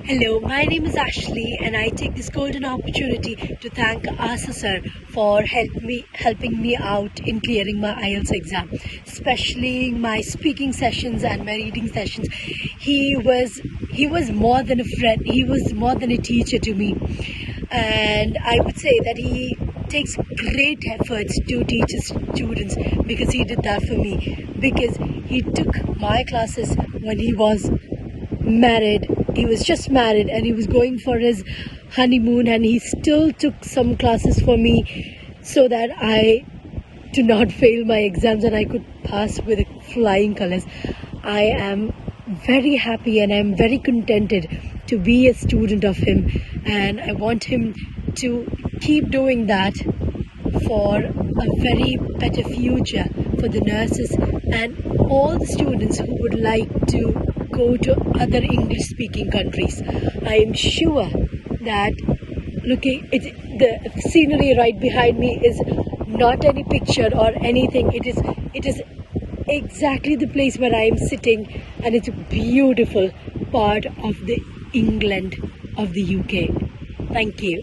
Hello, my name is Ashley and I take this golden opportunity to thank Asa sir for helping me out in clearing my IELTS exam, especially my speaking sessions and my reading sessions. He was more than a friend, he was more than a teacher to me, and I would say that he takes great efforts to teach his students because he did that for me, because he took my classes when he was married. He was just married and he was going for his honeymoon, and he still took some classes for me so that I do not fail my exams and I could pass with flying colors. I am very happy and I'm very contented to be a student of him, and I want him to keep doing that for a very better future for the nurses and all the students who would like to go to other English speaking countries. I am sure that the scenery right behind me is not any picture or anything. It is exactly the place where I am sitting, and it's a beautiful part of the England of the UK. Thank you.